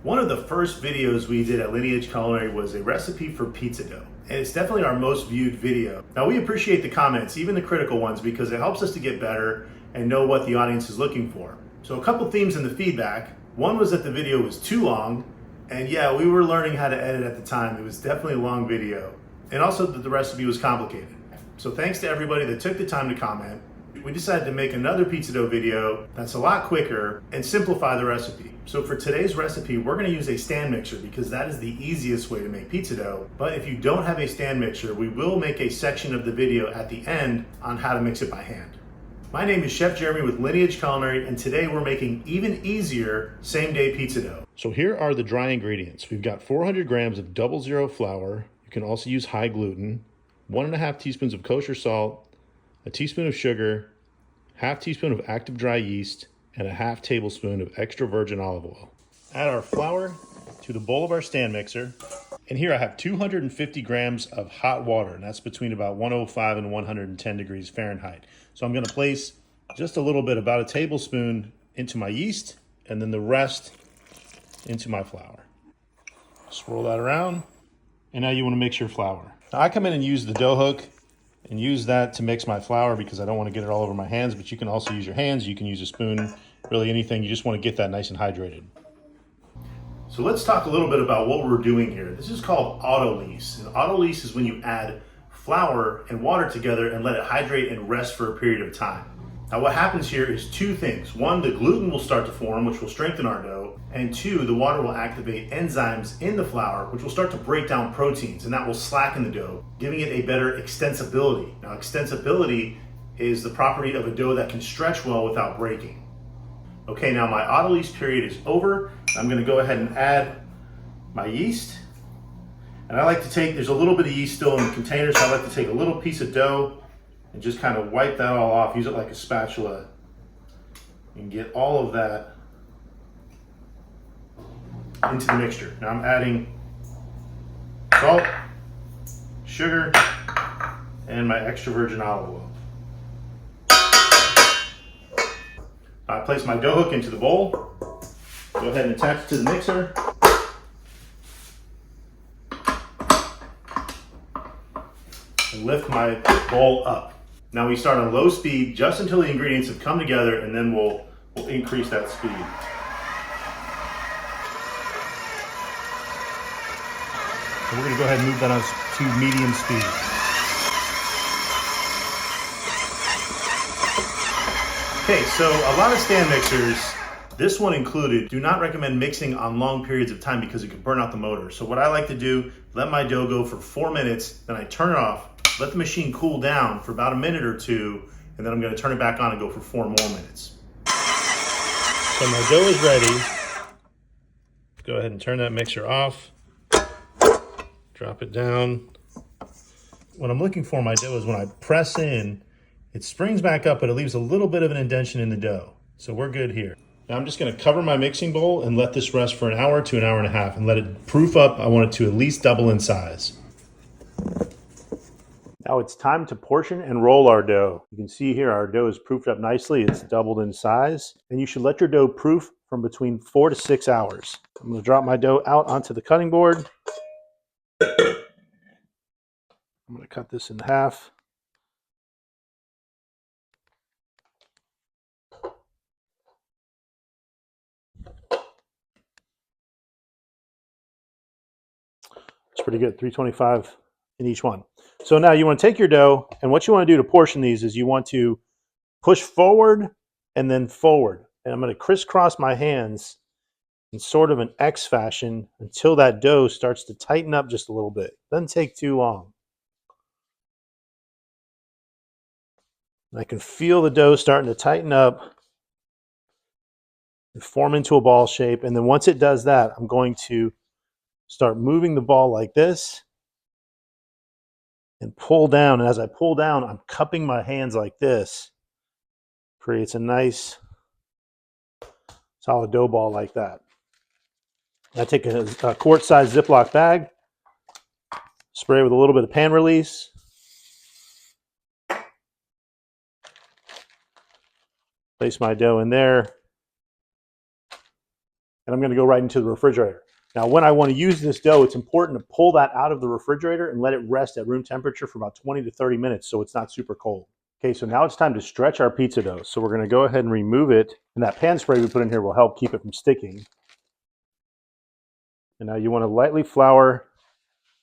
One of the first videos we did at Lineage Culinary was a recipe for pizza dough. And it's definitely our most viewed video. Now we appreciate the comments, even the critical ones, because it helps us to get better and know what the audience is looking for. So a couple themes in the feedback. One was that the video was too long. And yeah, we were learning how to edit at the time. It was definitely a long video. And also that the recipe was complicated. So thanks to everybody that took the time to comment. We decided to make another pizza dough video that's a lot quicker and simplify the recipe. So for today's recipe, we're gonna use a stand mixer because that is the easiest way to make pizza dough. But if you don't have a stand mixer, we will make a section of the video at the end on how to mix it by hand. My name is Chef Jeremy with Lineage Culinary, and today we're making even easier same-day pizza dough. So here are the dry ingredients. We've got 400 grams of 00 flour. You can also use high gluten, 1.5 teaspoons of kosher salt, a teaspoon of sugar, half teaspoon of active dry yeast, and a half tablespoon of extra virgin olive oil. Add our flour to the bowl of our stand mixer. And here I have 250 grams of hot water, and that's between about 105 and 110 degrees Fahrenheit. So I'm gonna place just a little bit, about a tablespoon, into my yeast, and then the rest into my flour. Swirl that around, and now you wanna mix your flour. Now I come in and use the dough hook and use that to mix my flour because I don't want to get it all over my hands, but you can also use your hands, you can use a spoon, really anything. You just want to get that nice and hydrated. So let's talk a little bit about what we're doing here. This is called Autolyse. And Autolyse is when you add flour and water together and let it hydrate and rest for a period of time. Now what happens here is two things. One, the gluten will start to form, which will strengthen our dough. And two, the water will activate enzymes in the flour, which will start to break down proteins, and that will slacken the dough, giving it a better extensibility. Now extensibility is the property of a dough that can stretch well without breaking. Okay, now my Autolyse period is over. I'm gonna go ahead and add my yeast. And I like to take, there's a little bit of yeast still in the container, so I like to take a little piece of dough and just kind of wipe that all off. Use it like a spatula and get all of that into the mixture. Now I'm adding salt, sugar, and my extra virgin olive oil. I place my dough hook into the bowl. Go ahead and attach it to the mixer. And lift my bowl up. Now we start on low speed just until the ingredients have come together, and then we'll increase that speed. So we're gonna go ahead and move that on to medium speed. Okay, so a lot of stand mixers, this one included, do not recommend mixing on long periods of time because it could burn out the motor. So what I like to do, let my dough go for 4 minutes, then I turn it off, let the machine cool down for about a minute or two, and then I'm gonna turn it back on and go for 4 more minutes. So my dough is ready. Go ahead and turn that mixer off. Drop it down. What I'm looking for in my dough is when I press in, it springs back up, but it leaves a little bit of an indentation in the dough. So we're good here. Now I'm just gonna cover my mixing bowl and let this rest for an hour to an hour and a half and let it proof up. I want it to at least double in size. Now it's time to portion and roll our dough. You can see here our dough is proofed up nicely. It's doubled in size. And you should let your dough proof from between 4 to 6 hours. I'm gonna drop my dough out onto the cutting board. I'm gonna cut this in half. It's pretty good, 325 in each one. So now you want to take your dough, and what you want to do to portion these is you want to push forward and then forward. And I'm going to crisscross my hands in sort of an X fashion until that dough starts to tighten up just a little bit. Doesn't take too long. And I can feel the dough starting to tighten up and form into a ball shape. And then once it does that, I'm going to start moving the ball like this and pull down. And as I pull down, I'm cupping my hands like this. Creates a nice solid dough ball like that. I take a quart-sized Ziploc bag, spray with a little bit of pan release, place my dough in there, and I'm going to go right into the refrigerator. Now, when I want to use this dough, it's important to pull that out of the refrigerator and let it rest at room temperature for about 20 to 30 minutes so it's not super cold. Okay, so now it's time to stretch our pizza dough. So we're going to go ahead and remove it, and that pan spray we put in here will help keep it from sticking. And now you want to lightly flour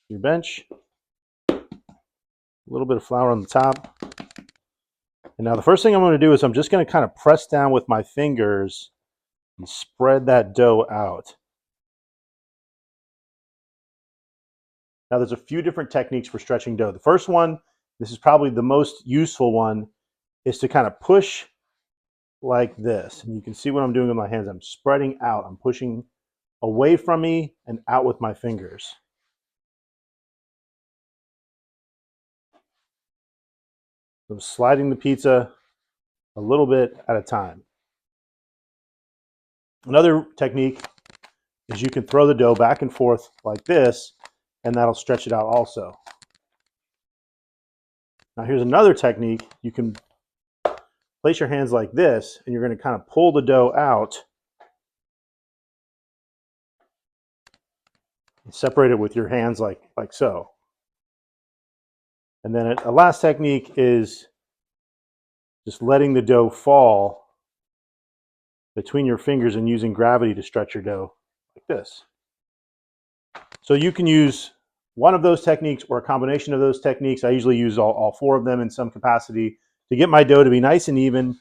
your bench, a little bit of flour on the top. And now the first thing I'm going to do is I'm just going to kind of press down with my fingers and spread that dough out. Now there's a few different techniques for stretching dough. The first one, this is probably the most useful one, is to kind of push like this. And you can see what I'm doing with my hands. I'm spreading out. I'm pushing away from me and out with my fingers. I'm sliding the pizza a little bit at a time. Another technique is you can throw the dough back and forth like this, and that'll stretch it out also. Now here's another technique. You can place your hands like this, and you're going to kind of pull the dough out and separate it with your hands like so. And then a last technique is just letting the dough fall between your fingers and using gravity to stretch your dough like this. So you can use one of those techniques or a combination of those techniques. I usually use all four of them in some capacity to get my dough to be nice and even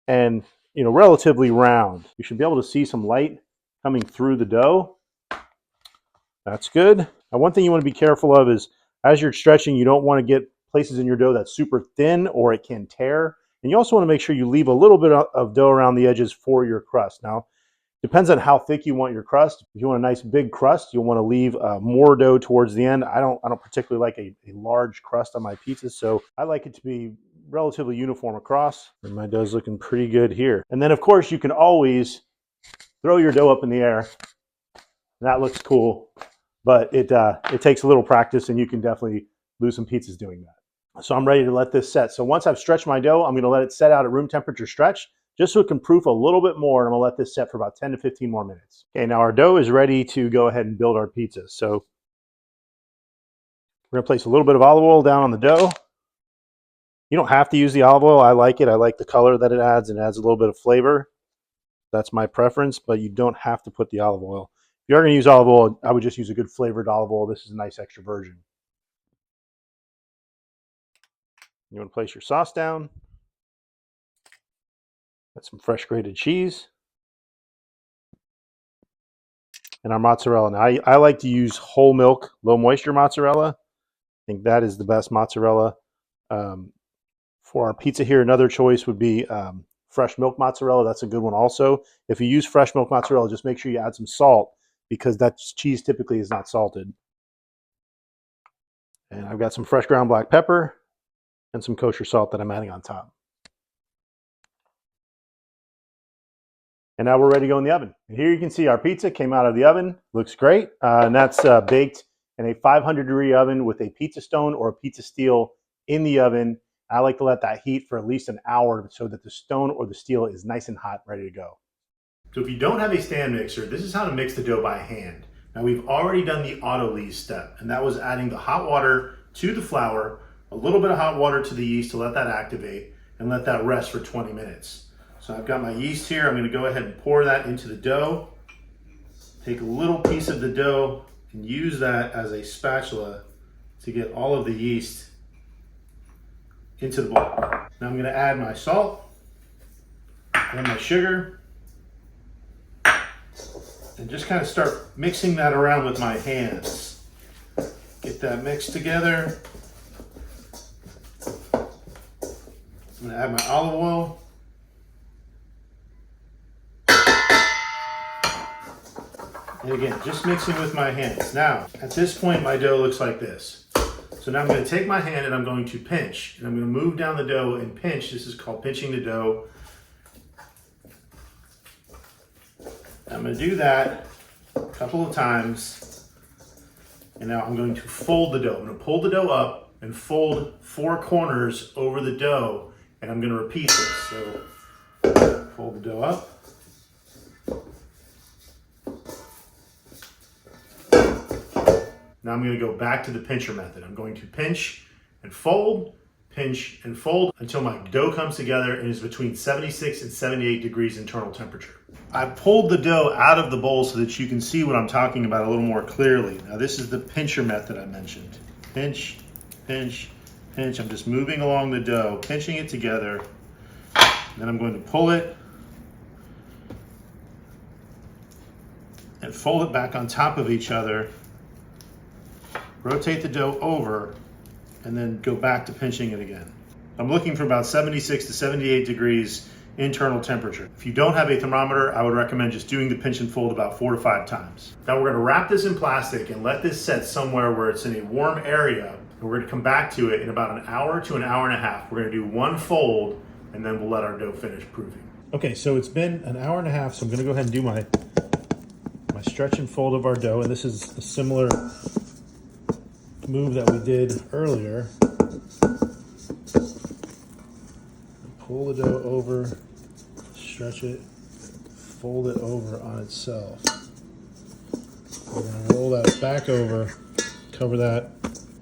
and relatively round. You should be able to see some light coming through the dough. That's good. Now, one thing you want to be careful of is as you're stretching, you don't want to get places in your dough that's super thin or it can tear. And you also want to make sure you leave a little bit of dough around the edges for your crust. Now, depends on how thick you want your crust. If you want a nice big crust, you'll want to leave more dough towards the end. I don't particularly like a large crust on my pizzas, so I like it to be relatively uniform across. And my dough's looking pretty good here. And then, of course, you can always throw your dough up in the air. That looks cool, but it takes a little practice, and you can definitely lose some pizzas doing that. So I'm ready to let this set. So once I've stretched my dough, I'm going to let it set out at room temperature stretch, just so it can proof a little bit more, and I'm going to let this set for about 10 to 15 more minutes. Okay, now our dough is ready to go ahead and build our pizza. So we're going to place a little bit of olive oil down on the dough. You don't have to use the olive oil. I like it. I like the color that it adds. It adds a little bit of flavor. That's my preference, but you don't have to put the olive oil. If you're going to use olive oil, I would just use a good flavored olive oil. This is a nice extra virgin. You want to place your sauce down. Got some fresh grated cheese. And our mozzarella. Now, I like to use whole milk, low moisture mozzarella. I think that is the best mozzarella. For our pizza here, another choice would be fresh milk mozzarella. That's a good one also. If you use fresh milk mozzarella, just make sure you add some salt because that cheese typically is not salted. And I've got some fresh ground black pepper and some kosher salt that I'm adding on top. And now we're ready to go in the oven. And here you can see our pizza came out of the oven. Looks great. And that's baked in a 500-degree oven with a pizza stone or a pizza steel in the oven. I like to let that heat for at least an hour so that the stone or the steel is nice and hot, ready to go. So if you don't have a stand mixer, this is how to mix the dough by hand. Now we've already done the Autolyse step, and that was adding the hot water to the flour, a little bit of hot water to the yeast to let that activate, and let that rest for 20 minutes. So I've got my yeast here. I'm going to go ahead and pour that into the dough. Take a little piece of the dough and use that as a spatula to get all of the yeast into the bowl. Now I'm going to add my salt and my sugar and just kind of start mixing that around with my hands. Get that mixed together. I'm going to add my olive oil. And again, just mixing with my hands. Now, at this point, my dough looks like this. So now I'm going to take my hand and I'm going to pinch. And I'm going to move down the dough and pinch. This is called pinching the dough. I'm going to do that a couple of times. And now I'm going to fold the dough. I'm going to pull the dough up and fold 4 corners over the dough. And I'm going to repeat this. So fold the dough up. Now I'm going to go back to the pincher method. I'm going to pinch and fold until my dough comes together and is between 76 and 78 degrees internal temperature. I pulled the dough out of the bowl so that you can see what I'm talking about a little more clearly. Now this is the pincher method I mentioned. Pinch, pinch, pinch. I'm just moving along the dough, pinching it together. Then I'm going to pull it and fold it back on top of each other. Rotate the dough over and then go back to pinching it again. I'm looking for about 76 to 78 degrees internal temperature. If you don't have a thermometer, I would recommend just doing the pinch and fold about 4 to 5 times. Now we're gonna wrap this in plastic and let this set somewhere where it's in a warm area. And we're gonna come back to it in about an hour to an hour and a half. We're gonna do one fold and then we'll let our dough finish proving. Okay, so it's been an hour and a half, so I'm gonna go ahead and do my stretch and fold of our dough, and this is a similar move that we did earlier. Pull the dough over, stretch it, fold it over on itself. We're gonna roll that back over, cover that,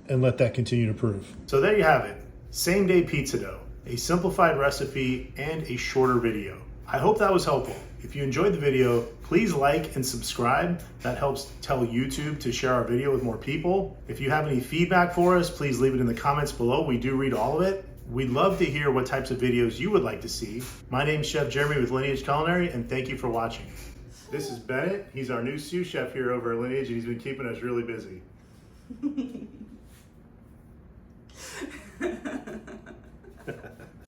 and let that continue to prove. So there you have it, same day pizza dough, a simplified recipe and a shorter video. I hope that was helpful. If you enjoyed the video, please like and subscribe. That helps tell YouTube to share our video with more people. If you have any feedback for us, please leave it in the comments below. We do read all of it. We'd love to hear what types of videos you would like to see. My name is Chef Jeremy with Lineage Culinary, and thank you for watching. This is Bennett. He's our new sous chef here over at Lineage, and he's been keeping us really busy.